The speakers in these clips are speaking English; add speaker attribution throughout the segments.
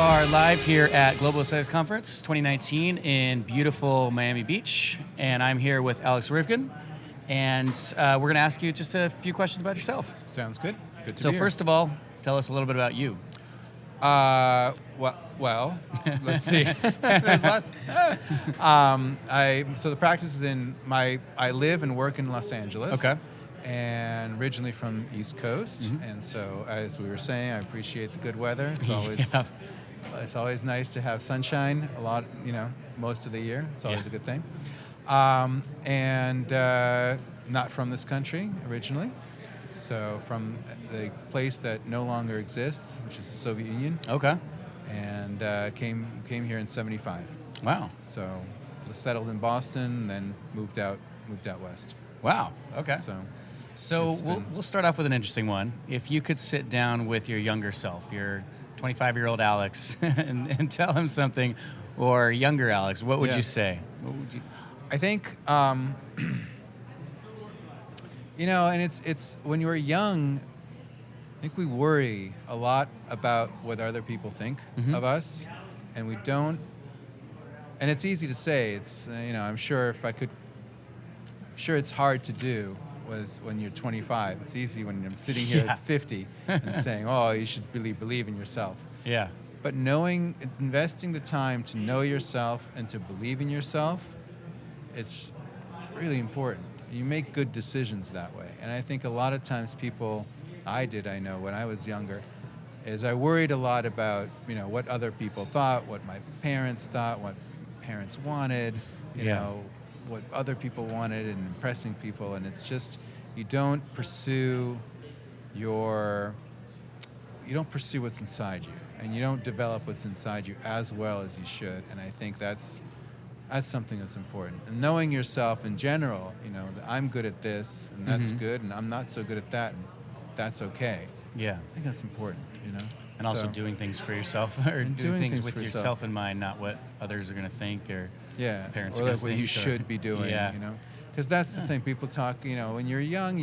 Speaker 1: are live here at Global Aesthetics Conference 2019 in beautiful Miami Beach, and I'm here with Alex Rivkin, and we're going to ask you just a few questions about yourself.
Speaker 2: Sounds good. Good to
Speaker 1: So
Speaker 2: be here.
Speaker 1: first of all, tell us a little bit about you.
Speaker 2: Well, let's see. There's lots. So the practice is I live and work in Los Angeles.
Speaker 1: Okay.
Speaker 2: And originally from East Coast, and so as we were saying, I appreciate the good weather. It's always it's always nice to have sunshine a lot, most of the year. It's always a good thing. And not from this country originally, so from the place that no longer exists, which is the Soviet Union.
Speaker 1: Okay.
Speaker 2: And came here in '75.
Speaker 1: Wow.
Speaker 2: So settled in Boston, then moved out west.
Speaker 1: Wow. Okay. So we'll start off with an interesting one. If you could sit down with your younger self, your 25-year-old Alex, and tell him something, or younger Alex, what would you say? What would you?
Speaker 2: I think, and it's when you're young, I think we worry a lot about what other people think of us, and we don't. And it's easy to say. It's I'm sure it's hard to do. Was when you're 25. It's easy when I'm sitting here at 50 and saying, "Oh, you should really believe in yourself."
Speaker 1: Yeah.
Speaker 2: But investing the time to know yourself and to believe in yourself, it's really important. You make good decisions that way. And I think a lot of times I know when I was younger, is I worried a lot about what other people thought, what my parents thought, what parents wanted, what other people wanted, and impressing people. And it's just, you don't pursue what's inside you, and you don't develop what's inside you as well as you should. And I think that's something that's important. And knowing yourself in general, that I'm good at this, and that's good, and I'm not so good at that, and that's okay.
Speaker 1: Yeah.
Speaker 2: I think that's important,
Speaker 1: And also doing things for yourself, or doing things with yourself
Speaker 2: yourself
Speaker 1: in mind, not what others are going to think, or parents
Speaker 2: or
Speaker 1: are going
Speaker 2: like
Speaker 1: to
Speaker 2: what
Speaker 1: think.
Speaker 2: you should be doing, Because that's the thing. People talk, when you're young,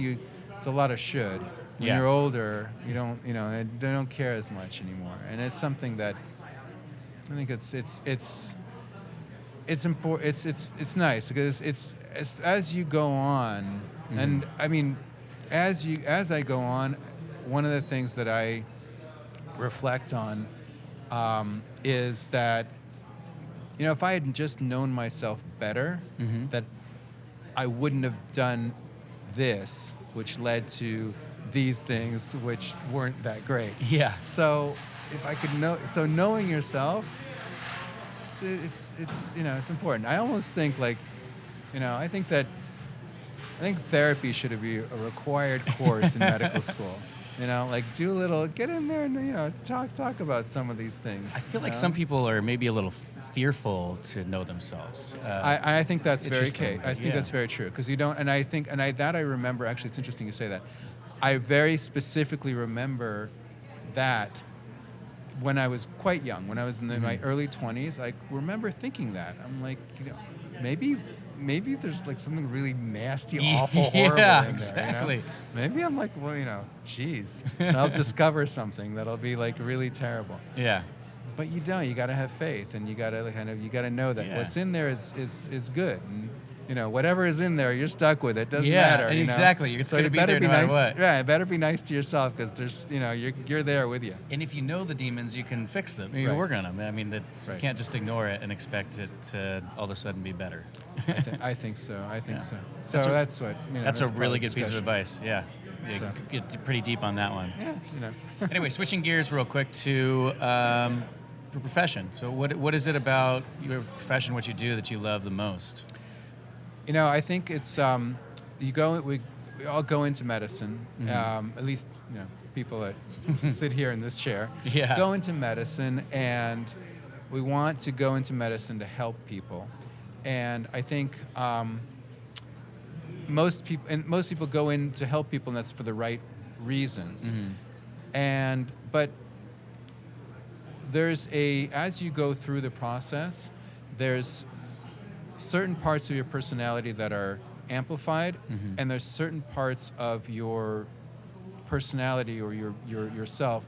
Speaker 2: it's a lot of should. When you're older, you don't, they don't care as much anymore. And it's something that I think it's important. It's nice because it's as you go on, and I mean, as I go on, one of the things that I reflect on is that if I had just known myself better, that I wouldn't have done this, which led to these things which weren't that great.
Speaker 1: Yeah.
Speaker 2: So if I could knowing yourself, it's important. I almost think I think therapy should be a required course in medical school. Do a little, get in there and talk about some of these things.
Speaker 1: I feel like some people are maybe a little fearful to know themselves.
Speaker 2: I think that's very
Speaker 1: interesting.
Speaker 2: I think that's very true, because you don't. And I think, I remember. Actually, it's interesting you say that. I very specifically remember that when I was quite young, when I was in my early 20s, I remember thinking that. I'm like, maybe there's like something really nasty, awful, horrible in there.
Speaker 1: Exactly.
Speaker 2: Maybe I'm like, geez. And I'll discover something that'll be like really terrible.
Speaker 1: Yeah.
Speaker 2: But you don't. You got to have faith, and you got to know that what's in there is good. And whatever is in there, you're stuck with it. Doesn't matter.
Speaker 1: Exactly. It's going to be there no matter what.
Speaker 2: Yeah, it better be nice to yourself, because there's you're there with you.
Speaker 1: And if you know the demons, you can fix them. You can work on them. I mean, you can't just ignore it and expect it to all of a sudden be better.
Speaker 2: I think so. So that's what.
Speaker 1: That's a really good piece of advice. Yeah.
Speaker 2: So.
Speaker 1: Get pretty deep on that one.
Speaker 2: Yeah.
Speaker 1: Anyway, switching gears real quick to your profession. So what is it about your profession, what you do, that you love the most?
Speaker 2: I think it's we all go into medicine. At least people that sit here in this chair go into medicine, and we want to go into medicine to help people. And I think most people go in to help people, and that's for the right reasons. But as you go through the process, there's certain parts of your personality that are amplified, and there's certain parts of your personality or yourself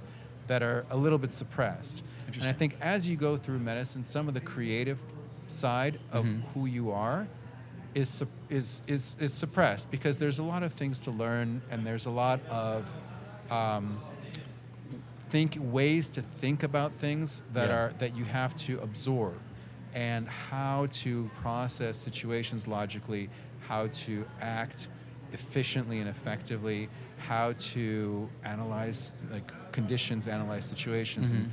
Speaker 2: that are a little bit suppressed. And I think as you go through medicine, some of the creative side of who you are is suppressed, because there's a lot of things to learn, and there's a lot of ways to think about things that you have to absorb, and how to process situations logically, how to act efficiently and effectively, how to analyze conditions, analyze situations, and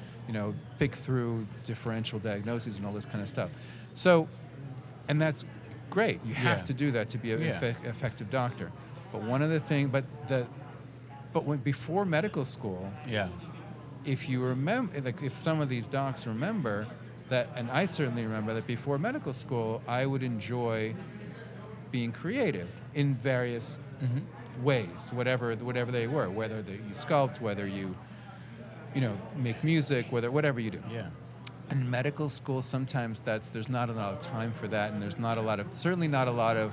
Speaker 2: pick through differential diagnoses and all this kind of stuff. So, and that's great. You have to do that to be an effective doctor. But one of the things, before medical school, if you remember, if some of these docs remember that, and I certainly remember that before medical school, I would enjoy being creative in various ways, whatever they were, whether you sculpt, whether you make music, whatever you do. In medical school, sometimes there's not a lot of time for that, and there's certainly not a lot of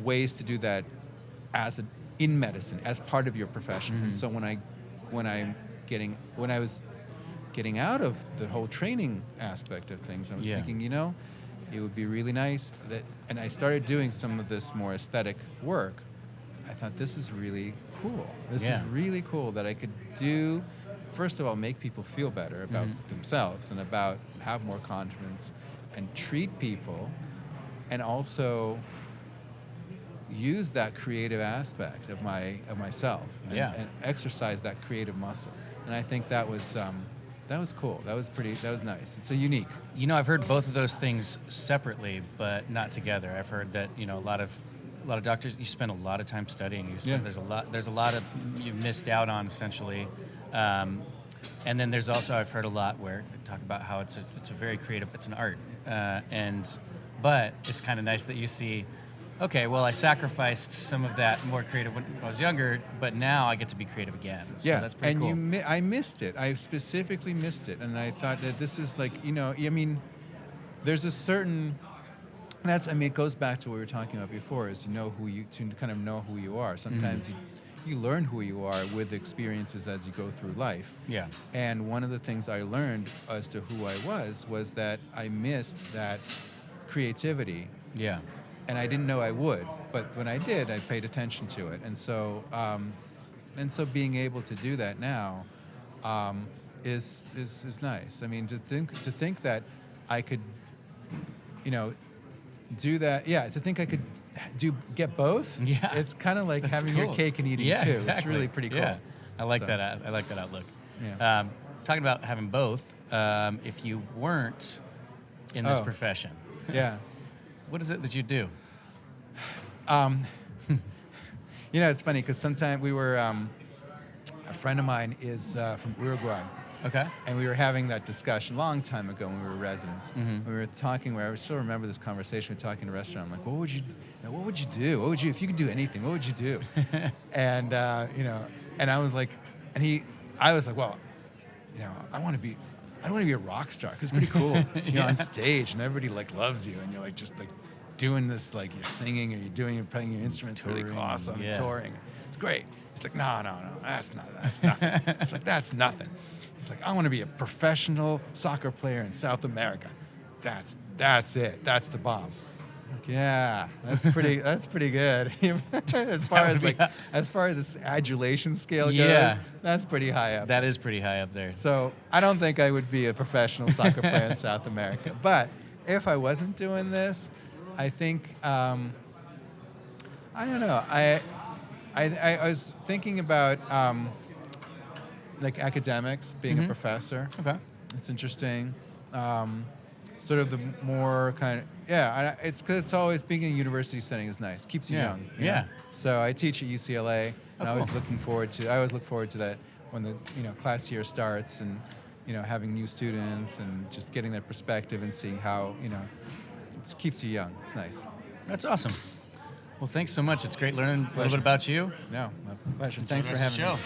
Speaker 2: ways to do that in medicine as part of your profession. And so when I was getting out of the whole training aspect of things, I was thinking, it would be really nice and I started doing some of this more aesthetic work. I thought, this is really cool. This is really cool that I could do. First of all, make people feel better about themselves and have more confidence, and treat people, and also use that creative aspect of myself and exercise that creative muscle. And I think that was cool. That was nice. It's unique.
Speaker 1: I've heard both of those things separately, but not together. I've heard that a lot of doctors, you spend a lot of time studying. There's a lot of you've missed out on, essentially. And then there's also, I've heard a lot where they talk about how it's a very creative, it's an art, but it's kind of nice that you see, okay, well, I sacrificed some of that more creative when I was younger, but now I get to be creative again. So that's pretty cool.
Speaker 2: And I missed it. I specifically missed it, and I thought that this is there's a certain. It goes back to what we were talking about before. Is to kind of know who you are. Sometimes you learn who you are with experiences as you go through life. Yeah. And one of the things I learned as to who I was that I missed that creativity. Yeah. And I didn't know I would, but when I did, I paid attention to it. And so being able to do that now is nice. I mean, to think that I could, do that. Yeah, to think I could get both. Yeah, it's kind of like having your cake and eating too. Exactly. It's really pretty cool. Yeah,
Speaker 1: I like that. I like that outlook. Yeah. Talking about having both. If you weren't in this profession, what is it that you do?
Speaker 2: It's funny because sometimes we were. A friend of mine is from Uruguay. Okay. And we were having that discussion a long time ago when we were residents. We were talking where I still remember this conversation. We were talking in a restaurant. I'm like, what would you do? What would you, if you could do anything, what would you do? And and I was like, I was like, well, I want to be a rock star because it's pretty cool. You're on stage and everybody loves you, and you're just doing this, you're singing or you're playing your instruments really awesome, and touring. It's great. It's like, no, that's nothing. It's like, that's nothing. He's like, I want to be a professional soccer player in South America. That's it. That's the bomb. Like, yeah, that's pretty good. as far as this adulation scale goes, that's pretty high up.
Speaker 1: That is pretty high up there.
Speaker 2: So I don't think I would be a professional soccer player in South America. But if I wasn't doing this, I think I don't know. I was thinking about academics, being a professor. Okay, it's interesting. Sort of the more kind of it's because it's always being in a university setting is nice. Keeps you young. You know? So I teach at UCLA, and I always look forward to that when the class year starts, and having new students and just getting their perspective and seeing how it keeps you young. It's nice.
Speaker 1: That's awesome. Well, thanks so much. It's great learning a little bit about you.
Speaker 2: No, my pleasure. Thanks for having me.